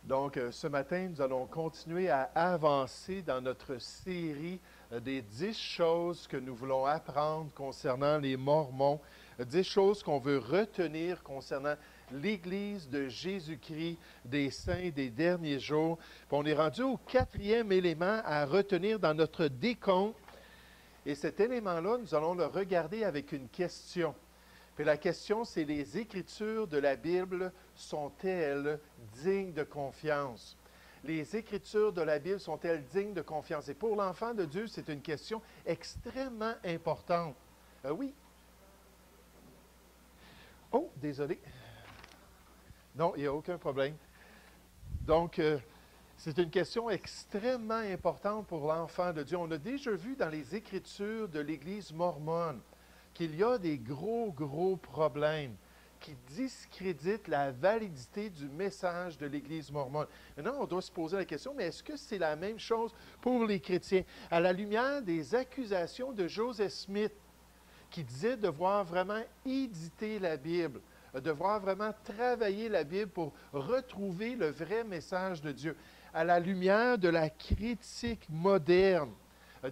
Donc, ce matin, nous allons continuer à avancer dans notre série des 10 choses que nous voulons apprendre concernant les Mormons, 10 choses qu'on veut retenir concernant l'Église de Jésus-Christ, des saints des derniers jours. Puis on est rendu au 4e élément à retenir dans notre décompte. Et cet élément-là, nous allons le regarder avec une question. Puis la question, c'est les Écritures de la Bible sont-elles dignes de confiance? Les Écritures de la Bible sont-elles dignes de confiance? Et pour l'enfant de Dieu, c'est une question extrêmement importante. Oui? Oh, désolé. Non, il n'y a aucun problème. Donc, c'est une question extrêmement importante pour l'enfant de Dieu. On a déjà vu dans les Écritures de l'Église mormone qu'il y a des gros problèmes qui discréditent la validité du message de l'Église mormone. Maintenant, on doit se poser la question, mais est-ce que c'est la même chose pour les chrétiens? À la lumière des accusations de Joseph Smith, qui disait devoir vraiment éditer la Bible, devoir vraiment travailler la Bible pour retrouver le vrai message de Dieu, à la lumière de la critique moderne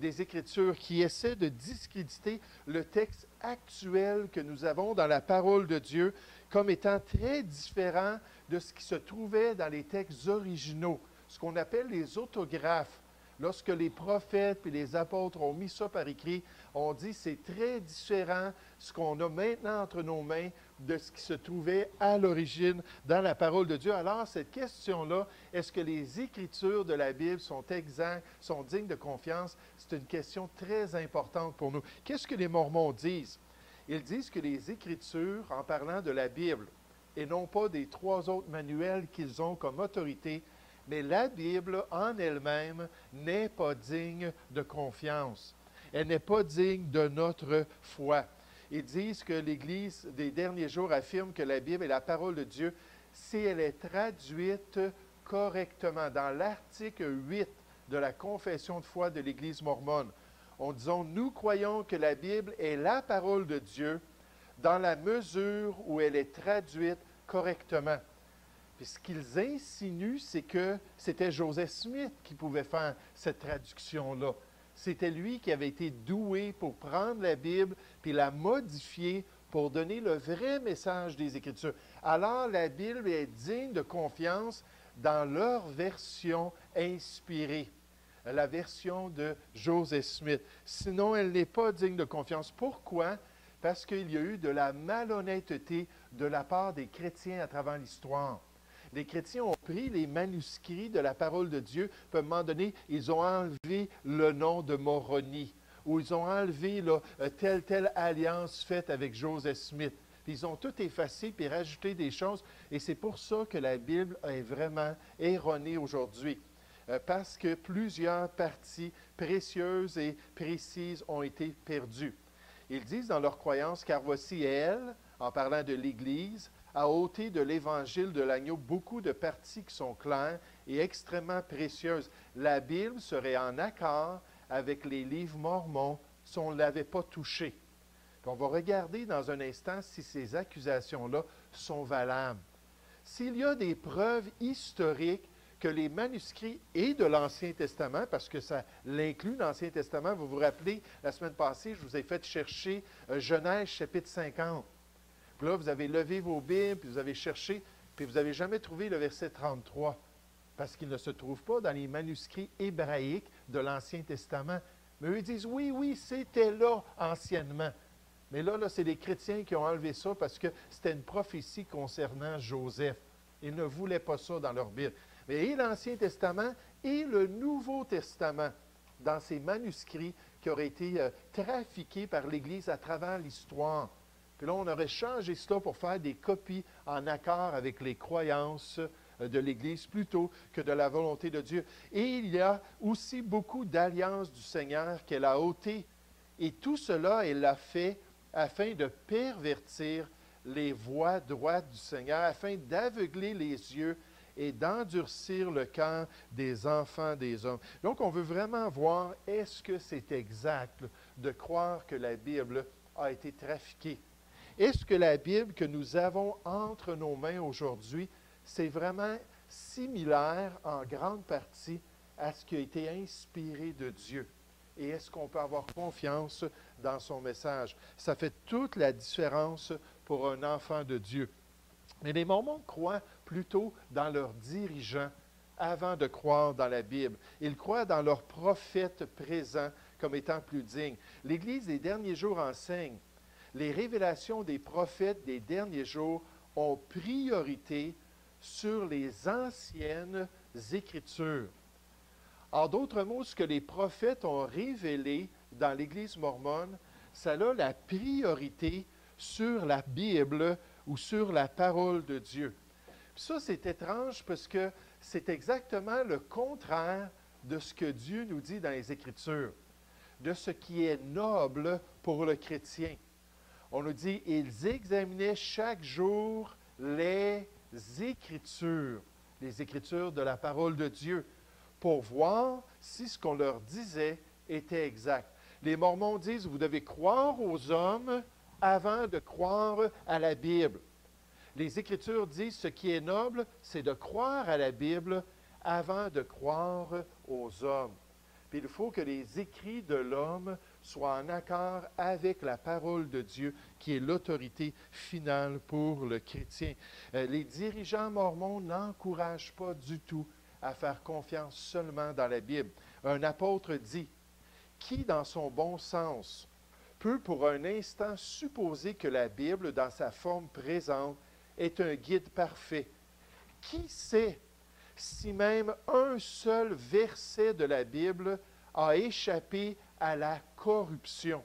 des Écritures qui essaie de discréditer le texte actuel que nous avons dans la parole de Dieu comme étant très différent de ce qui se trouvait dans les textes originaux, ce qu'on appelle les autographes. Lorsque les prophètes et les apôtres ont mis ça par écrit, on dit que c'est très différent ce qu'on a maintenant entre nos mains de ce qui se trouvait à l'origine dans la parole de Dieu. Alors, cette question-là, est-ce que les Écritures de la Bible sont exactes, sont dignes de confiance? C'est une question très importante pour nous. Qu'est-ce que les Mormons disent? Ils disent que les Écritures, en parlant de la Bible, et non pas des 3 autres manuels qu'ils ont comme autorité, mais la Bible en elle-même n'est pas digne de confiance. Elle n'est pas digne de notre foi. Ils disent que l'Église des derniers jours affirme que la Bible est la parole de Dieu si elle est traduite correctement. Dans l'article 8 de la Confession de foi de l'Église mormone, on dit « Nous croyons que la Bible est la parole de Dieu dans la mesure où elle est traduite correctement. » Puis ce qu'ils insinuent, c'est que c'était Joseph Smith qui pouvait faire cette traduction-là. C'était lui qui avait été doué pour prendre la Bible puis la modifier pour donner le vrai message des Écritures. Alors, la Bible est digne de confiance dans leur version inspirée, la version de Joseph Smith. Sinon, elle n'est pas digne de confiance. Pourquoi? Parce qu'il y a eu de la malhonnêteté de la part des chrétiens à travers l'histoire. Les chrétiens ont pris les manuscrits de la parole de Dieu, puis à un moment donné, ils ont enlevé le nom de Moroni, ou ils ont enlevé là, telle alliance faite avec Joseph Smith. Puis ils ont tout effacé, puis rajouté des choses, et c'est pour ça que la Bible est vraiment erronée aujourd'hui, parce que plusieurs parties précieuses et précises ont été perdues. Ils disent dans leur croyance, car voici elle, en parlant de l'Église, a ôté de l'Évangile de l'agneau beaucoup de parties qui sont claires et extrêmement précieuses. La Bible serait en accord avec les livres mormons si on ne l'avait pas touchée. Puis on va regarder dans un instant si ces accusations-là sont valables. S'il y a des preuves historiques que les manuscrits et de l'Ancien Testament, parce que ça l'inclut l'Ancien Testament, vous vous rappelez, la semaine passée, je vous ai fait chercher Genèse chapitre 50. Puis là, vous avez levé vos Bibles, puis vous avez cherché, puis vous n'avez jamais trouvé le verset 33, parce qu'il ne se trouve pas dans les manuscrits hébraïques de l'Ancien Testament. Mais eux, ils disent, oui, c'était là anciennement. Mais là, c'est les chrétiens qui ont enlevé ça parce que c'était une prophétie concernant Joseph. Ils ne voulaient pas ça dans leur Bible. Mais et l'Ancien Testament et le Nouveau Testament, dans ces manuscrits qui auraient été trafiqués par l'Église à travers l'histoire. Puis là, on aurait changé cela pour faire des copies en accord avec les croyances de l'Église plutôt que de la volonté de Dieu. Et il y a aussi beaucoup d'alliances du Seigneur qu'elle a ôtées. Et tout cela, elle l'a fait afin de pervertir les voies droites du Seigneur, afin d'aveugler les yeux et d'endurcir le cœur des enfants des hommes. Donc, on veut vraiment voir, est-ce que c'est exact de croire que la Bible a été trafiquée? Est-ce que la Bible que nous avons entre nos mains aujourd'hui, c'est vraiment similaire en grande partie à ce qui a été inspiré de Dieu. Et est-ce qu'on peut avoir confiance dans son message? Ça fait toute la différence pour un enfant de Dieu. Mais les Mormons croient plutôt dans leurs dirigeants avant de croire dans la Bible. Ils croient dans leurs prophètes présents comme étant plus dignes. L'Église des derniers jours enseigne les révélations des prophètes des derniers jours ont priorité sur les anciennes Écritures. En d'autres mots, ce que les prophètes ont révélé dans l'Église mormone, ça a la priorité sur la Bible ou sur la parole de Dieu. Puis ça, c'est étrange parce que c'est exactement le contraire de ce que Dieu nous dit dans les Écritures, de ce qui est noble pour le chrétien. On nous dit, ils examinaient chaque jour les Écritures de la parole de Dieu, pour voir si ce qu'on leur disait était exact. Les Mormons disent, vous devez croire aux hommes avant de croire à la Bible. Les Écritures disent, ce qui est noble, c'est de croire à la Bible avant de croire aux hommes. Puis il faut que les écrits de l'homme soient en accord avec la parole de Dieu, qui est l'autorité finale pour le chrétien. Les dirigeants mormons n'encouragent pas du tout à faire confiance seulement dans la Bible. Un apôtre dit, « Qui, dans son bon sens, peut pour un instant supposer que la Bible, dans sa forme présente, est un guide parfait? Qui sait si même un seul verset de la Bible a échappé à la corruption,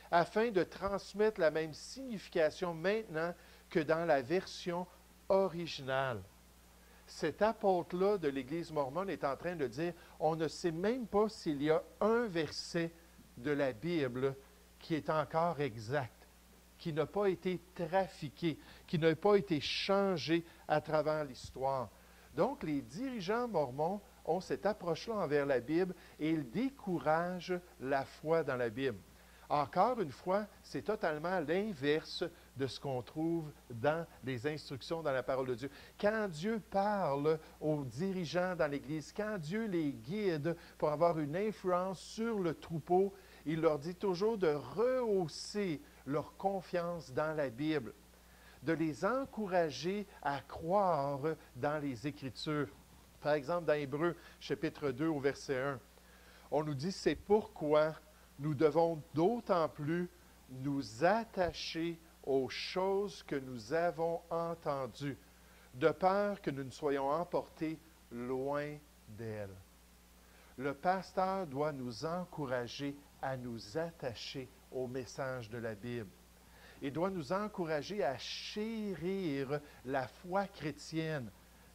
afin de transmettre la même signification maintenant que dans la version originale? » Cet apôtre-là de l'Église mormone est en train de dire, on ne sait même pas s'il y a un verset de la Bible qui est encore exact, qui n'a pas été trafiqué, qui n'a pas été changé à travers l'histoire. Donc, les dirigeants mormons ont cette approche-là envers la Bible et ils découragent la foi dans la Bible. Encore une fois, c'est totalement l'inverse de ce qu'on trouve dans les instructions dans la parole de Dieu. Quand Dieu parle aux dirigeants dans l'Église, quand Dieu les guide pour avoir une influence sur le troupeau, il leur dit toujours de rehausser leur confiance dans la Bible, de les encourager à croire dans les Écritures. Par exemple, dans Hébreux, chapitre 2, au verset 1, on nous dit, c'est pourquoi nous devons d'autant plus nous attacher aux choses que nous avons entendues, de peur que nous ne soyons emportés loin d'elles. Le pasteur doit nous encourager à nous attacher au message de la Bible. Il doit nous encourager à chérir la foi chrétienne,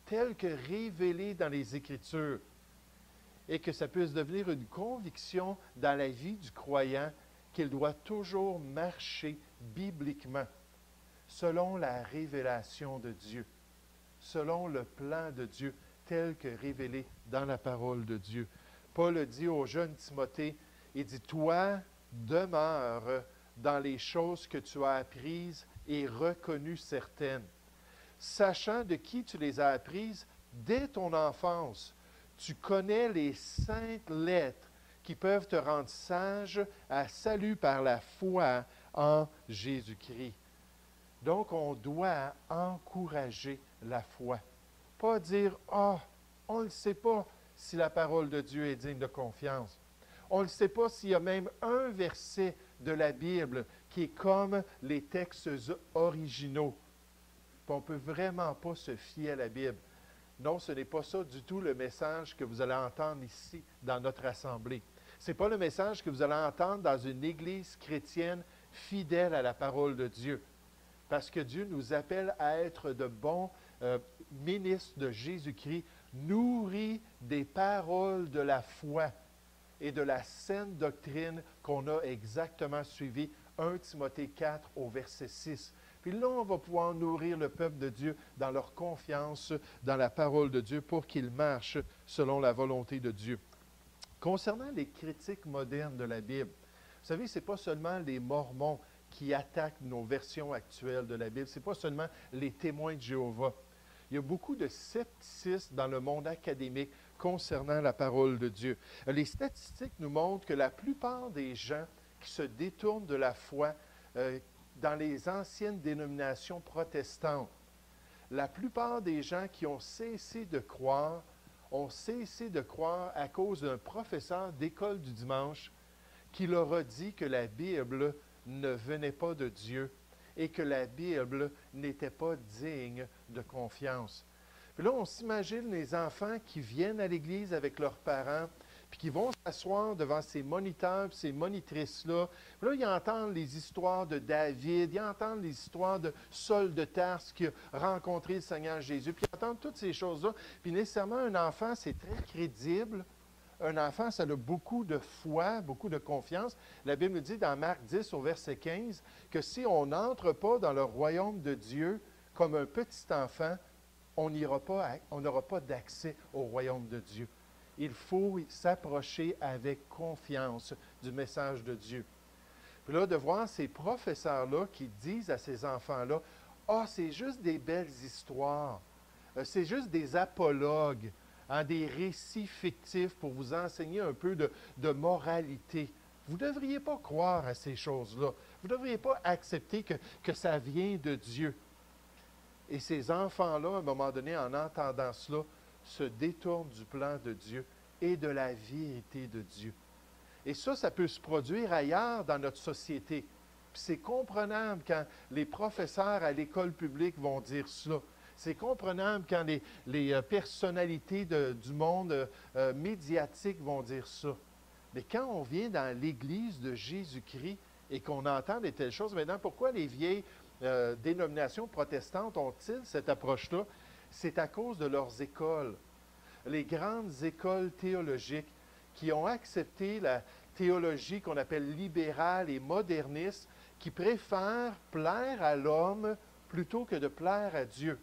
telle que révélée dans les Écritures, et que ça puisse devenir une conviction dans la vie du croyant qu'il doit toujours marcher bibliquement, selon la révélation de Dieu, selon le plan de Dieu, tel que révélé dans la parole de Dieu. Paul dit au jeune Timothée, il dit, « Toi, demeure dans les choses que tu as apprises et reconnues certaines, sachant de qui tu les as apprises dès ton enfance. Tu connais les saintes lettres qui peuvent te rendre sage à salut par la foi en Jésus-Christ. » Donc, on doit encourager la foi. Pas dire, « Ah, on ne sait pas si la parole de Dieu est digne de confiance. On ne sait pas s'il y a même un verset de la Bible qui est comme les textes originaux. » On ne peut vraiment pas se fier à la Bible. Non, ce n'est pas ça du tout le message que vous allez entendre ici dans notre assemblée. Ce n'est pas le message que vous allez entendre dans une église chrétienne fidèle à la parole de Dieu. Parce que Dieu nous appelle à être de bons ministres de Jésus-Christ, nourris des paroles de la foi et de la saine doctrine qu'on a exactement suivie, 1 Timothée 4 au verset 6. Puis là, on va pouvoir nourrir le peuple de Dieu dans leur confiance dans la parole de Dieu pour qu'ils marchent selon la volonté de Dieu. Concernant les critiques modernes de la Bible, vous savez, ce n'est pas seulement les Mormons qui attaquent nos versions actuelles de la Bible, ce n'est pas seulement les témoins de Jéhovah. Il y a beaucoup de scepticisme dans le monde académique concernant la parole de Dieu. Les statistiques nous montrent que la plupart des gens qui se détournent de la foi dans les anciennes dénominations protestantes, la plupart des gens qui ont cessé de croire à cause d'un professeur d'école du dimanche qui leur a dit que la Bible ne venait pas de Dieu et que la Bible n'était pas digne de confiance. Puis là, on s'imagine les enfants qui viennent à l'église avec leurs parents, puis qui vont s'asseoir devant ces moniteurs, puis ces monitrices-là. Puis là, ils entendent les histoires de David, ils entendent les histoires de Saul de Tarse qui a rencontré le Seigneur Jésus, puis ils entendent toutes ces choses-là. Puis nécessairement, un enfant, c'est très crédible. Un enfant, ça a beaucoup de foi, beaucoup de confiance. La Bible nous dit dans Marc 10 au verset 15 que si on n'entre pas dans le royaume de Dieu comme un petit enfant, on n'aura pas d'accès au royaume de Dieu. Il faut s'approcher avec confiance du message de Dieu. Puis là, de voir ces professeurs-là qui disent à ces enfants-là, « Ah, c'est juste des belles histoires, c'est juste des apologues, des récits fictifs pour vous enseigner un peu de moralité. » Vous ne devriez pas croire à ces choses-là. Vous ne devriez pas accepter que ça vient de Dieu. Et ces enfants-là, à un moment donné, en entendant cela, se détournent du plan de Dieu et de la vérité de Dieu. Et ça peut se produire ailleurs dans notre société. Puis c'est comprenable quand les professeurs à l'école publique vont dire cela. C'est comprenable quand les personnalités du monde médiatique vont dire ça. Mais quand on vient dans l'Église de Jésus-Christ et qu'on entend de telles choses, maintenant, pourquoi les vieilles dénominations protestantes ont-ils cette approche-là? C'est à cause de leurs écoles. Les grandes écoles théologiques qui ont accepté la théologie qu'on appelle libérale et moderniste, qui préfèrent plaire à l'homme plutôt que de plaire à Dieu.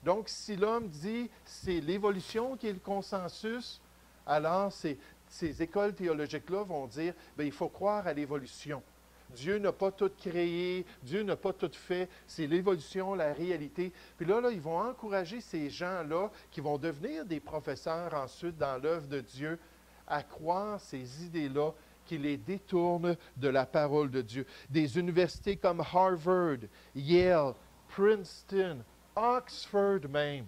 Donc, si l'homme dit c'est l'évolution qui est le consensus, alors ces écoles théologiques-là vont dire bien, il faut croire à l'évolution. Dieu n'a pas tout créé, Dieu n'a pas tout fait, c'est l'évolution, la réalité. Puis là, ils vont encourager ces gens-là qui vont devenir des professeurs ensuite dans l'œuvre de Dieu à croire ces idées-là qui les détournent de la parole de Dieu. Des universités comme Harvard, Yale, Princeton, Oxford même,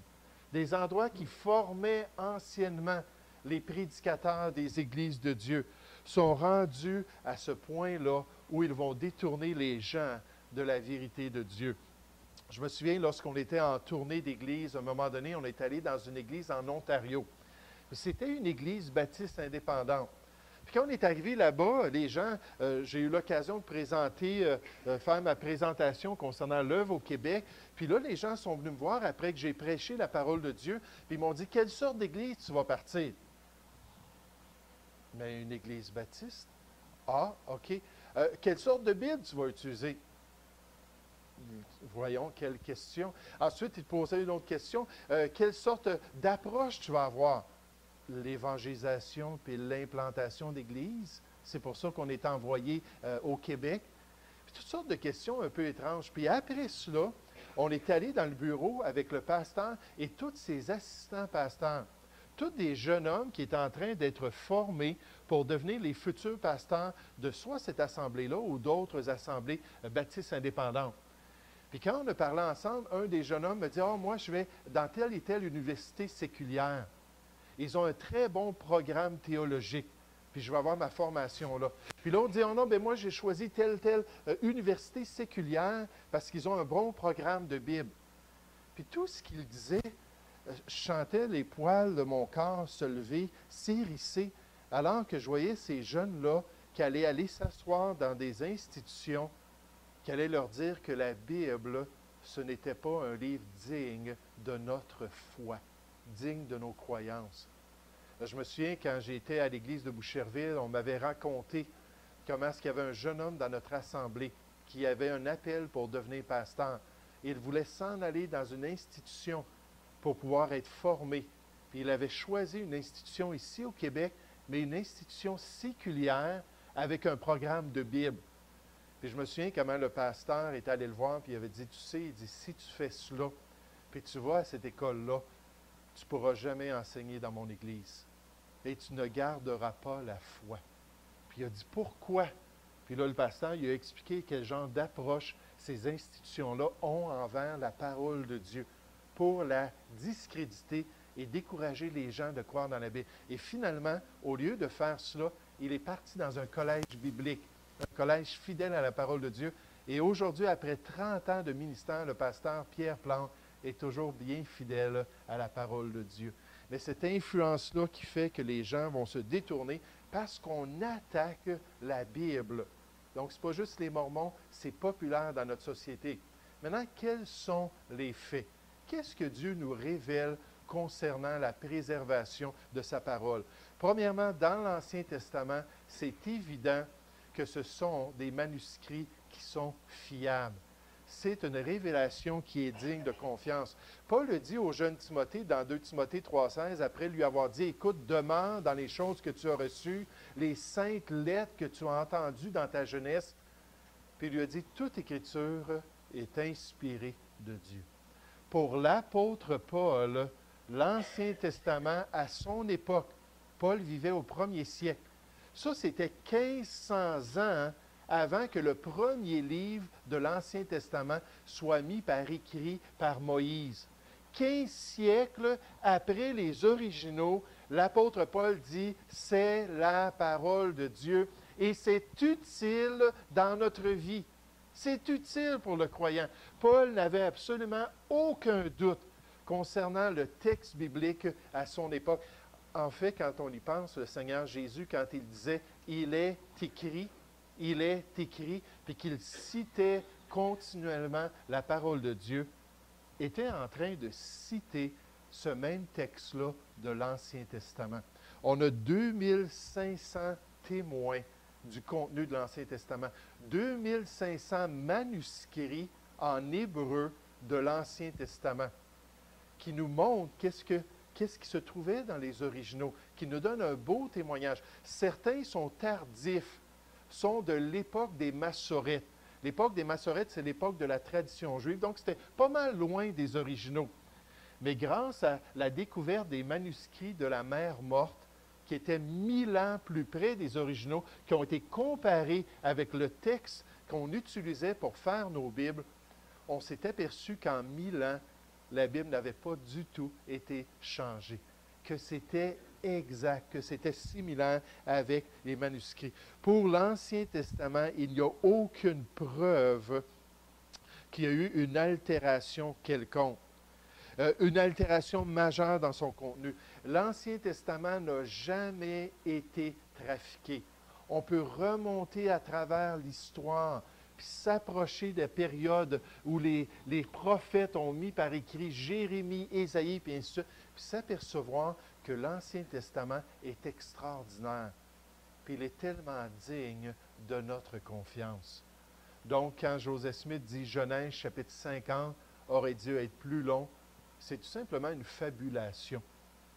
des endroits qui formaient anciennement les prédicateurs des églises de Dieu, sont rendus à ce point-là où ils vont détourner les gens de la vérité de Dieu. Je me souviens, lorsqu'on était en tournée d'église, à un moment donné, on est allé dans une église en Ontario. C'était une église baptiste indépendante. Puis quand on est arrivé là-bas, les gens, j'ai eu l'occasion de faire ma présentation concernant l'œuvre au Québec. Puis là, les gens sont venus me voir après que j'ai prêché la parole de Dieu. Puis ils m'ont dit, quelle sorte d'église tu vas partir? Mais une église baptiste. Ah, OK. Quelle sorte de Bible tu vas utiliser? Voyons, quelle question. Ensuite, il posait une autre question. Quelle sorte d'approche tu vas avoir? L'évangélisation puis l'implantation d'églises. C'est pour ça qu'on est envoyé au Québec. Puis toutes sortes de questions un peu étranges. Puis après cela, on est allé dans le bureau avec le pasteur et tous ses assistants pasteurs. Tous des jeunes hommes qui étaient en train d'être formés pour devenir les futurs pasteurs de soit cette assemblée-là ou d'autres assemblées baptistes indépendantes. Puis quand on a parlé ensemble, un des jeunes hommes me dit « Ah, moi, je vais dans telle et telle université séculière. Ils ont un très bon programme théologique. Puis je vais avoir ma formation là. » Puis l'autre dit « Oh non, bien moi, j'ai choisi telle université séculière parce qu'ils ont un bon programme de Bible. » Puis tout ce qu'il disait, je sentais les poils de mon corps se lever, s'hérisser, alors que je voyais ces jeunes-là qui allaient aller s'asseoir dans des institutions, qui allaient leur dire que la Bible, ce n'était pas un livre digne de notre foi, digne de nos croyances. Je me souviens, quand j'étais à l'église de Boucherville, on m'avait raconté comment est-ce qu'il y avait un jeune homme dans notre assemblée qui avait un appel pour devenir pasteur. Il voulait s'en aller dans une institution pour pouvoir être formé. Puis il avait choisi une institution ici au Québec, mais une institution séculière avec un programme de Bible. Puis je me souviens comment le pasteur est allé le voir, puis il avait dit, tu sais, il dit, si tu fais cela, Puis tu vas à cette école-là, tu ne pourras jamais enseigner dans mon Église. Et tu ne garderas pas la foi. Puis il a dit, pourquoi? Puis là, le pasteur, il a expliqué quel genre d'approche ces institutions-là ont envers la parole de Dieu pour la discréditer et décourager les gens de croire dans la Bible. Et finalement, au lieu de faire cela, il est parti dans un collège biblique, un collège fidèle à la parole de Dieu. Et aujourd'hui, après 30 ans de ministère, le pasteur Pierre Plante est toujours bien fidèle à la parole de Dieu. Mais cette influence-là qui fait que les gens vont se détourner parce qu'on attaque la Bible. Donc, ce n'est pas juste les Mormons, c'est populaire dans notre société. Maintenant, quels sont les faits? Qu'est-ce que Dieu nous révèle concernant la préservation de sa parole? Premièrement, dans l'Ancien Testament, c'est évident que ce sont des manuscrits qui sont fiables. C'est une révélation qui est digne de confiance. Paul le dit au jeune Timothée dans 2 Timothée 3,16, après lui avoir dit, « Écoute, demeure dans les choses que tu as reçues, les saintes lettres que tu as entendues dans ta jeunesse. » Puis il lui a dit, « Toute écriture est inspirée de Dieu. » Pour l'apôtre Paul, l'Ancien Testament, à son époque, Paul vivait au 1er siècle. Ça, c'était 1500 ans avant que le premier livre de l'Ancien Testament soit mis par écrit par Moïse. 15 siècles après les originaux, l'apôtre Paul dit, c'est la parole de Dieu et c'est utile dans notre vie. C'est utile pour le croyant. Paul n'avait absolument aucun doute concernant le texte biblique à son époque. En fait, quand on y pense, le Seigneur Jésus, quand il disait « Il est écrit », puis qu'il citait continuellement la parole de Dieu, était en train de citer ce même texte-là de l'Ancien Testament. On a 2500 témoins du contenu de l'Ancien Testament, 2500 manuscrits en hébreu de l'Ancien Testament qui nous montrent qu'est-ce qui se trouvait dans les originaux, qui nous donnent un beau témoignage. Certains sont tardifs, sont de l'époque des Massorètes. L'époque des Massorètes, c'est l'époque de la tradition juive, donc c'était pas mal loin des originaux. Mais grâce à la découverte des manuscrits de la Mer Morte, qui étaient 1000 ans plus près des originaux, qui ont été comparés avec le texte qu'on utilisait pour faire nos Bibles, on s'est aperçu qu'en 1000 ans, la Bible n'avait pas du tout été changée, que c'était exact, que c'était similaire avec les manuscrits. Pour l'Ancien Testament, il n'y a aucune preuve qu'il y a eu une altération quelconque, une altération majeure dans son contenu. L'Ancien Testament n'a jamais été trafiqué. On peut remonter à travers l'histoire, puis s'approcher des périodes où les prophètes ont mis par écrit Jérémie, Ésaïe, puis ainsi de suite, puis s'apercevoir que l'Ancien Testament est extraordinaire. Puis il est tellement digne de notre confiance. Donc, quand Joseph Smith dit Genèse chapitre 50 aurait dû être plus long, c'est tout simplement une fabulation.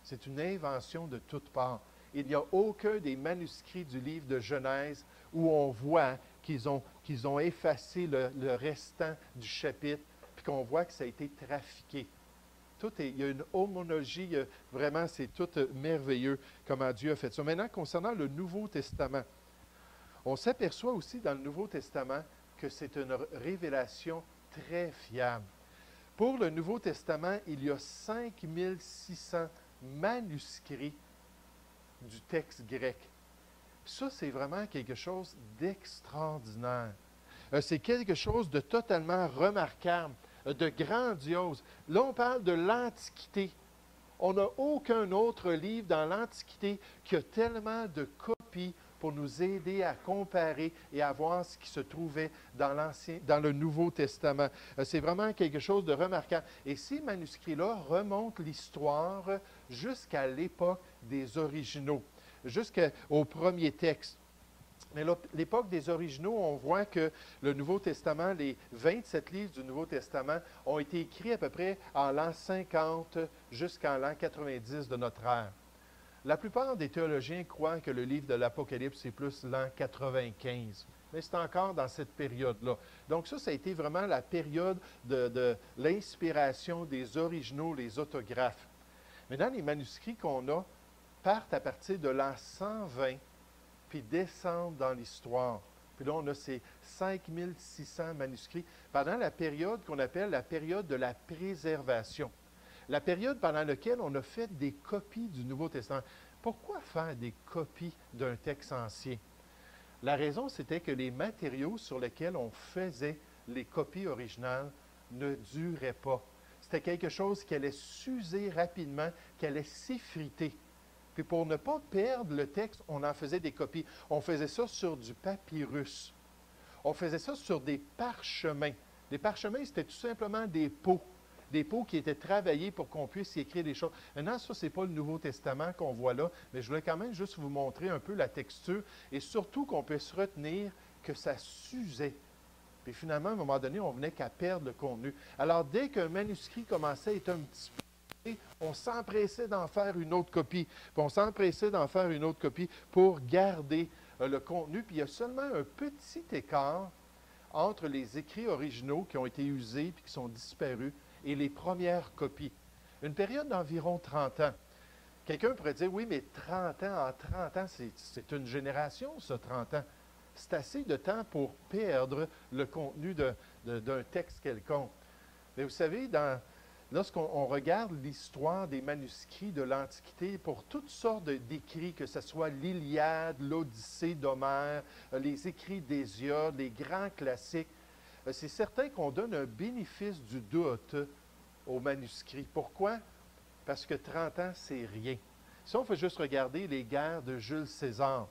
C'est une invention de toutes parts. Il n'y a aucun des manuscrits du livre de Genèse où on voit qu'ils ont effacé le restant du chapitre, puis qu'on voit que ça a été trafiqué. Il y a une homologie, vraiment, c'est tout merveilleux comment Dieu a fait ça. Maintenant, concernant le Nouveau Testament, on s'aperçoit aussi dans le Nouveau Testament que c'est une révélation très fiable. Pour le Nouveau Testament, il y a 5600 manuscrits du texte grec. Ça, c'est vraiment quelque chose d'extraordinaire. C'est quelque chose de totalement remarquable, de grandiose. Là, on parle de l'Antiquité. On n'a aucun autre livre dans l'Antiquité qui a tellement de copies pour nous aider à comparer et à voir ce qui se trouvait dans le Nouveau Testament. C'est vraiment quelque chose de remarquable. Et ces manuscrits-là remontent l'histoire jusqu'à l'époque des originaux, jusqu'au premier texte. Mais l'époque des originaux, on voit que le Nouveau Testament, les 27 livres du Nouveau Testament, ont été écrits à peu près en l'an 50 jusqu'en l'an 90 de notre ère. La plupart des théologiens croient que le livre de l'Apocalypse, c'est plus l'an 95. mais c'est encore dans cette période-là. Donc ça a été vraiment la période de l'inspiration des originaux, les autographes. Maintenant, les manuscrits qu'on a partent à partir de l'an 120, puis descendent dans l'histoire. Puis là, on a ces 5600 manuscrits pendant la période qu'on appelle la période de la préservation. La période pendant laquelle on a fait des copies du Nouveau Testament. Pourquoi faire des copies d'un texte ancien? La raison, c'était que les matériaux sur lesquels on faisait les copies originales ne duraient pas. C'était quelque chose qui allait s'user rapidement, qui allait s'effriter. Puis pour ne pas perdre le texte, on en faisait des copies. On faisait ça sur du papyrus. On faisait ça sur des parchemins. Les parchemins, c'était tout simplement des pots qui étaient travaillés pour qu'on puisse y écrire des choses. Maintenant, ça, ce n'est pas le Nouveau Testament qu'on voit là, mais je voulais quand même juste vous montrer un peu la texture et surtout qu'on puisse retenir que ça s'usait. Puis finalement, à un moment donné, on venait qu'à perdre le contenu. Alors, dès qu'un manuscrit commençait à être un petit peu, on s'empressait d'en faire une autre copie. Puis on s'empressait d'en faire une autre copie pour garder le contenu. Puis il y a seulement un petit écart entre les écrits originaux qui ont été usés puis qui sont disparus et les premières copies. Une période d'environ 30 ans. Quelqu'un pourrait dire, oui, mais 30 ans, en 30 ans, c'est une génération, ça, 30 ans. C'est assez de temps pour perdre le contenu d'un texte quelconque. Mais vous savez, lorsqu'on regarde l'histoire des manuscrits de l'Antiquité, pour toutes sortes d'écrits, que ce soit l'Iliade, l'Odyssée d'Homère, les écrits d'Hésiode, les grands classiques, c'est certain qu'on donne un bénéfice du doute aux manuscrits. Pourquoi? Parce que 30 ans, c'est rien. Si on fait juste regarder les guerres de Jules César,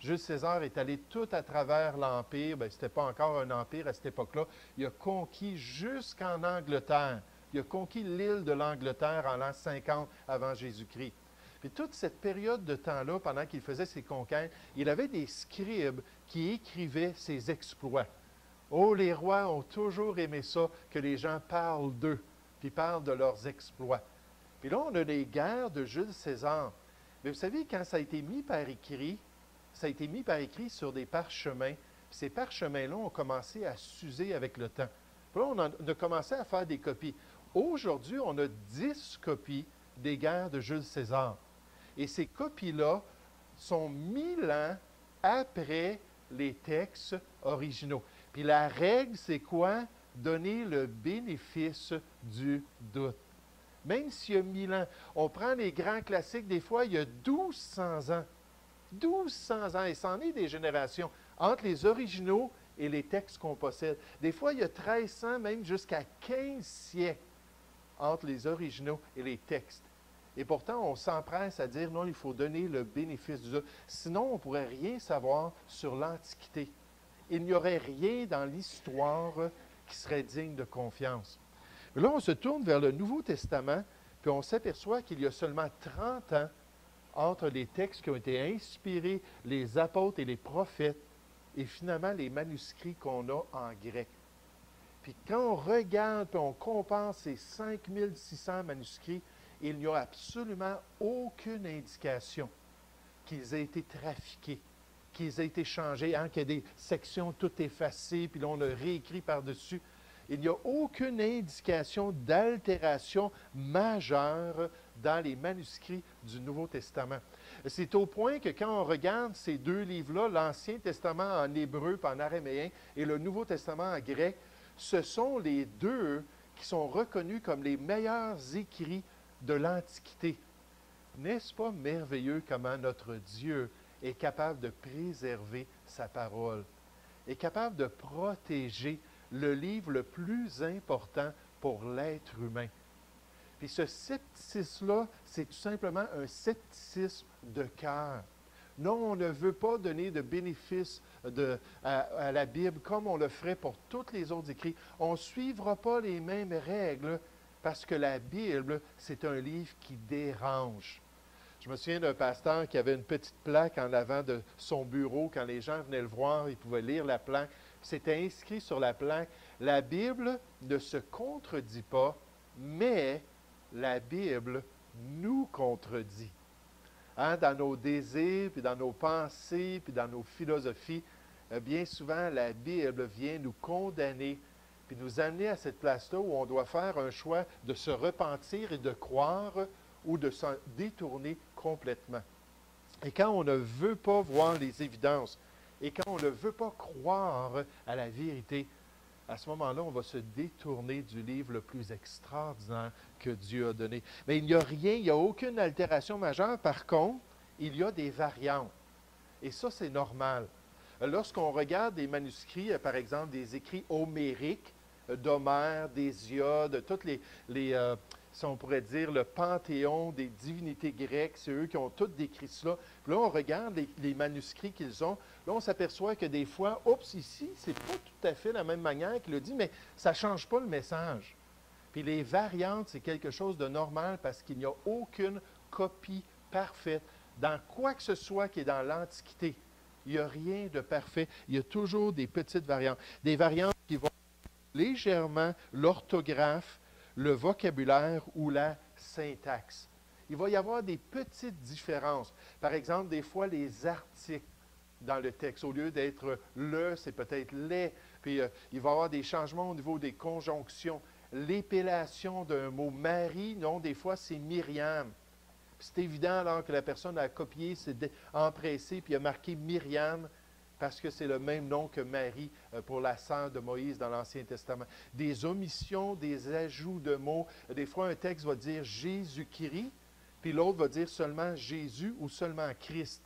Jules César est allé tout à travers l'Empire. Bien, ce n'était pas encore un empire à cette époque-là. Il a conquis jusqu'en Angleterre. Il a conquis l'île de l'Angleterre en l'an 50 avant Jésus-Christ. Puis toute cette période de temps-là, pendant qu'il faisait ses conquêtes, il avait des scribes qui écrivaient ses exploits. Oh, les rois ont toujours aimé ça, que les gens parlent d'eux, puis parlent de leurs exploits. Puis là, on a les guerres de Jules César. Mais vous savez, quand ça a été mis par écrit, ça a été mis par écrit sur des parchemins. Puis ces parchemins-là ont commencé à s'user avec le temps. Puis là, on a commencé à faire des copies. Aujourd'hui, on a 10 copies des guerres de Jules César. Et ces copies-là sont 1000 ans après les textes originaux. Puis la règle, c'est quoi? Donner le bénéfice du doute. Même s'il y a 1000 ans, on prend les grands classiques, des fois, il y a 1200 ans. 1200 ans, et c'en est des générations, entre les originaux et les textes qu'on possède. Des fois, il y a 1300, même jusqu'à 15 siècles, entre les originaux et les textes. Et pourtant, on s'empresse à dire, non, il faut donner le bénéfice du doute. Sinon, on ne pourrait rien savoir sur l'Antiquité. Il n'y aurait rien dans l'histoire qui serait digne de confiance. Mais là, on se tourne vers le Nouveau Testament, puis on s'aperçoit qu'il y a seulement 30 ans entre les textes qui ont été inspirés, les apôtres et les prophètes, et finalement les manuscrits qu'on a en grec. Puis quand on regarde, puis on compare ces 5600 manuscrits, il n'y a absolument aucune indication qu'ils aient été trafiqués, qu'ils aient été changés, qu'il y a des sections toutes effacées, puis là on a réécrit par-dessus. Il n'y a aucune indication d'altération majeure dans les manuscrits du Nouveau Testament. C'est au point que quand on regarde ces deux livres-là, l'Ancien Testament en hébreu et en araméen et le Nouveau Testament en grec, ce sont les deux qui sont reconnus comme les meilleurs écrits de l'Antiquité. N'est-ce pas merveilleux comment notre Dieu est capable de préserver sa parole, est capable de protéger le livre le plus important pour l'être humain. Puis ce scepticisme-là, c'est tout simplement un scepticisme de cœur. Non, on ne veut pas donner de bénéfice à la Bible comme on le ferait pour tous les autres écrits. On ne suivra pas les mêmes règles parce que la Bible, c'est un livre qui dérange. Je me souviens d'un pasteur qui avait une petite plaque en avant de son bureau. Quand les gens venaient le voir, ils pouvaient lire la plaque. C'était inscrit sur la plaque, « La Bible ne se contredit pas, mais la Bible nous contredit. » Dans nos désirs, puis dans nos pensées, puis dans nos philosophies, bien souvent, la Bible vient nous condamner, puis nous amener à cette place-là où on doit faire un choix de se repentir et de croire ou de s'en détourner complètement. Et quand on ne veut pas voir les évidences, et quand on ne veut pas croire à la vérité, à ce moment-là, on va se détourner du livre le plus extraordinaire que Dieu a donné. Mais il n'y a rien, il n'y a aucune altération majeure. Par contre, il y a des variantes. Et ça, c'est normal. Lorsqu'on regarde des manuscrits, par exemple, des écrits homériques d'Homère, d'Hésiode, toutes si on pourrait dire, le panthéon des divinités grecques, c'est eux qui ont tous décrit cela. Puis là, on regarde les manuscrits qu'ils ont. Là, on s'aperçoit que des fois, oups, ici, c'est pas tout à fait la même manière qu'il le dit, mais ça ne change pas le message. Puis les variantes, c'est quelque chose de normal parce qu'il n'y a aucune copie parfaite dans quoi que ce soit qui est dans l'Antiquité. Il n'y a rien de parfait. Il y a toujours des petites variantes. Des variantes qui vont légèrement l'orthographe, le vocabulaire ou la syntaxe. Il va y avoir des petites différences. Par exemple, des fois, les articles dans le texte, au lieu d'être le, c'est peut-être les. Puis, il va y avoir des changements au niveau des conjonctions. L'épellation d'un mot Marie, non, des fois, c'est Myriam. C'est évident alors que la personne a copié, s'est empressée, puis a marqué Myriam, parce que c'est le même nom que Marie pour la sœur de Moïse dans l'Ancien Testament. Des omissions, des ajouts de mots. Des fois, un texte va dire Jésus-Christ, puis l'autre va dire seulement Jésus ou seulement Christ.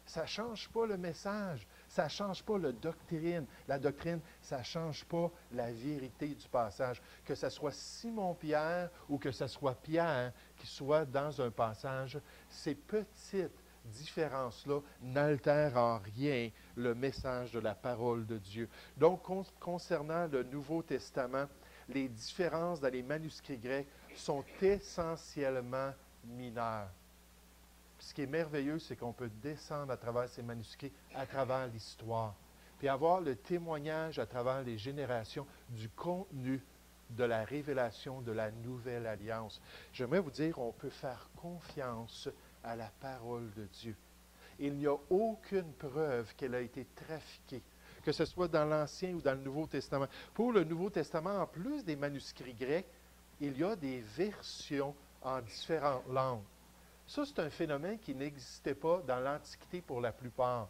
Ça ne change pas le message. Ça ne change pas la doctrine. La doctrine, ça ne change pas la vérité du passage. Que ce soit Simon-Pierre ou que ce soit Pierre qui soit dans un passage, ces petites différences-là n'altèrent en rien le message de la parole de Dieu. Donc, concernant le Nouveau Testament, les différences dans les manuscrits grecs sont essentiellement mineures. Ce qui est merveilleux, c'est qu'on peut descendre à travers ces manuscrits, à travers l'histoire, puis avoir le témoignage à travers les générations du contenu de la révélation de la nouvelle alliance. J'aimerais vous dire, on peut faire confiance à la parole de Dieu. Il n'y a aucune preuve qu'elle a été trafiquée, que ce soit dans l'Ancien ou dans le Nouveau Testament. Pour le Nouveau Testament, en plus des manuscrits grecs, il y a des versions en différentes langues. Ça, c'est un phénomène qui n'existait pas dans l'Antiquité pour la plupart.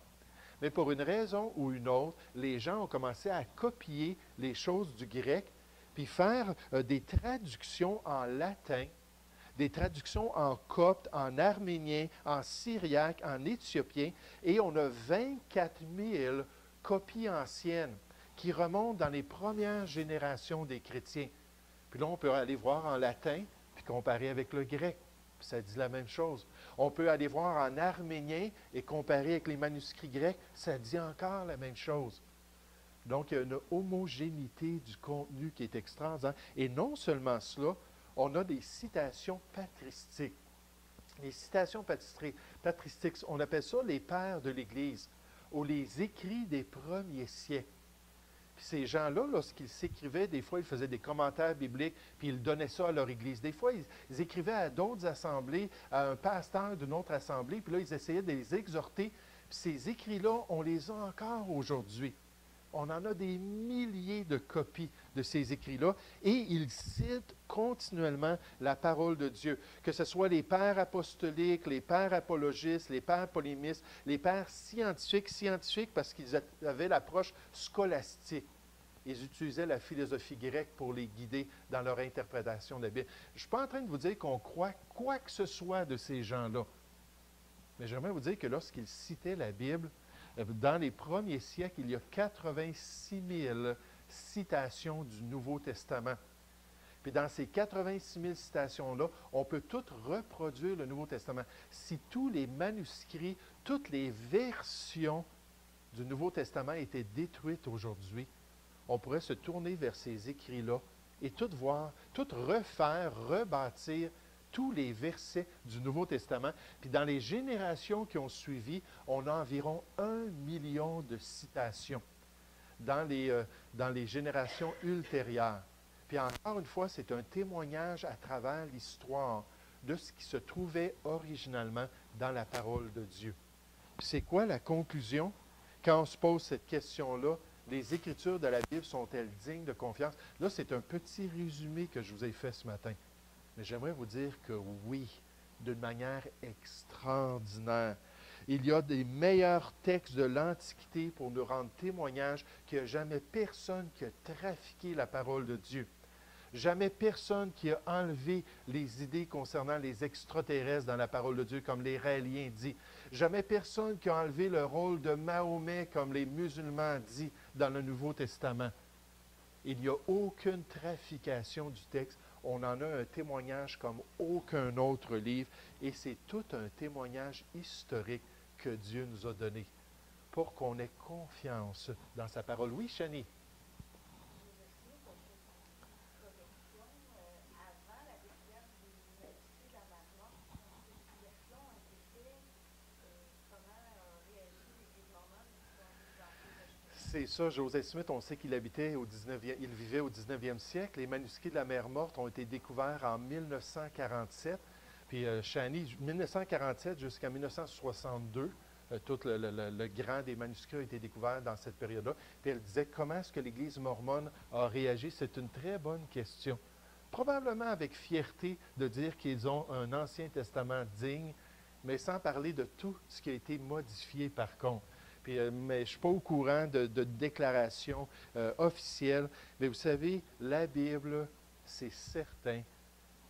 Mais pour une raison ou une autre, les gens ont commencé à copier les choses du grec, puis faire des traductions en latin, des traductions en copte, en arménien, en syriaque, en éthiopien, et on a 24 000 copies anciennes qui remontent dans les premières générations des chrétiens. Puis là, on peut aller voir en latin, puis comparer avec le grec. Puis ça dit la même chose. On peut aller voir en arménien et comparer avec les manuscrits grecs, ça dit encore la même chose. Donc, il y a une homogénéité du contenu qui est extraordinaire. Et non seulement cela, on a des citations patristiques. Les citations patristiques, on appelle ça les pères de l'Église, ou les écrits des premiers siècles. Puis ces gens-là, lorsqu'ils s'écrivaient, des fois, ils faisaient des commentaires bibliques, puis ils donnaient ça à leur Église. Des fois, ils écrivaient à d'autres assemblées, à un pasteur d'une autre assemblée, puis là, ils essayaient de les exhorter. Puis ces écrits-là, on les a encore aujourd'hui. On en a des milliers de copies de ces écrits-là, et ils citent continuellement la parole de Dieu. Que ce soit les pères apostoliques, les pères apologistes, les pères polémistes, les pères scientifiques parce qu'ils avaient l'approche scolastique. Ils utilisaient la philosophie grecque pour les guider dans leur interprétation de la Bible. Je ne suis pas en train de vous dire qu'on croit quoi que ce soit de ces gens-là. Mais j'aimerais vous dire que lorsqu'ils citaient la Bible, dans les premiers siècles, il y a 86 000 citations du Nouveau Testament. Puis dans ces 86 000 citations-là, on peut toutes reproduire le Nouveau Testament. Si tous les manuscrits, toutes les versions du Nouveau Testament étaient détruites aujourd'hui, on pourrait se tourner vers ces écrits-là et tout voir, tout refaire, rebâtir tous les versets du Nouveau Testament. Puis dans les générations qui ont suivi, on a environ 1 million de citations dans les générations ultérieures. Puis encore une fois, c'est un témoignage à travers l'histoire de ce qui se trouvait originalement dans la parole de Dieu. Puis c'est quoi la conclusion? quand on se pose cette question-là, les Écritures de la Bible sont-elles dignes de confiance? Là, c'est un petit résumé que je vous ai fait ce matin. Mais j'aimerais vous dire que oui, d'une manière extraordinaire. Il y a des meilleurs textes de l'Antiquité pour nous rendre témoignage qu'il n'y a jamais personne qui a trafiqué la parole de Dieu. Jamais personne qui a enlevé les idées concernant les extraterrestres dans la parole de Dieu, comme les Raéliens disent. Jamais personne qui a enlevé le rôle de Mahomet, comme les musulmans disent dans le Nouveau Testament. Il n'y a aucune trafication du texte. On en a un témoignage comme aucun autre livre, et c'est tout un témoignage historique que Dieu nous a donné pour qu'on ait confiance dans sa parole. Oui, Chani? C'est ça, Joseph Smith, on sait qu'il habitait au 19e, il vivait au 19e siècle. Les manuscrits de la mer Morte ont été découverts en 1947. Puis Chani, 1947 jusqu'à 1962, tout le grand des manuscrits a été découvert dans cette période-là. Puis elle disait, comment est-ce que l'Église mormone a réagi? C'est une très bonne question. Probablement avec fierté de dire qu'ils ont un Ancien Testament digne, mais sans parler de tout ce qui a été modifié par contre. Puis, mais je ne suis pas au courant de déclarations officielles. Mais vous savez, la Bible, c'est certain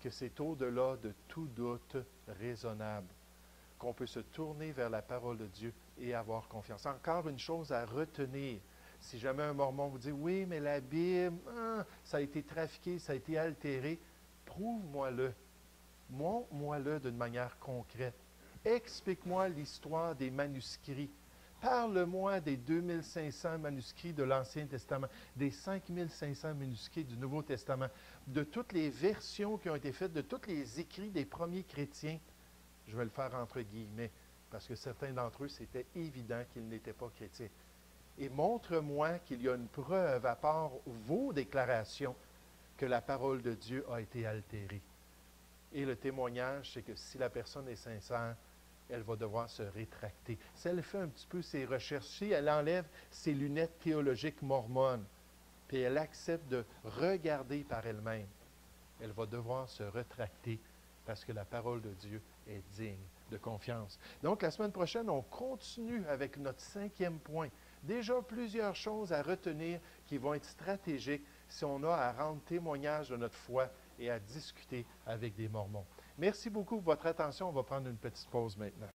que c'est au-delà de tout doute raisonnable qu'on peut se tourner vers la parole de Dieu et avoir confiance. Encore une chose à retenir. Si jamais un Mormon vous dit, oui, mais la Bible, ça a été trafiqué, ça a été altéré, prouve-moi-le. Montre-moi-le d'une manière concrète. Explique-moi l'histoire des manuscrits. Parle-moi des 2500 manuscrits de l'Ancien Testament, des 5500 manuscrits du Nouveau Testament, de toutes les versions qui ont été faites, de tous les écrits des premiers chrétiens. Je vais le faire entre guillemets, parce que certains d'entre eux, c'était évident qu'ils n'étaient pas chrétiens. Et montre-moi qu'il y a une preuve, à part vos déclarations, que la parole de Dieu a été altérée. Et le témoignage, c'est que si la personne est sincère, elle va devoir se rétracter. Si elle fait un petit peu ses recherches, si elle enlève ses lunettes théologiques mormones, puis elle accepte de regarder par elle-même, elle va devoir se rétracter parce que la parole de Dieu est digne de confiance. Donc, la semaine prochaine, on continue avec notre 5e point. Déjà plusieurs choses à retenir qui vont être stratégiques si on a à rendre témoignage de notre foi et à discuter avec des Mormons. Merci beaucoup pour votre attention. On va prendre une petite pause maintenant.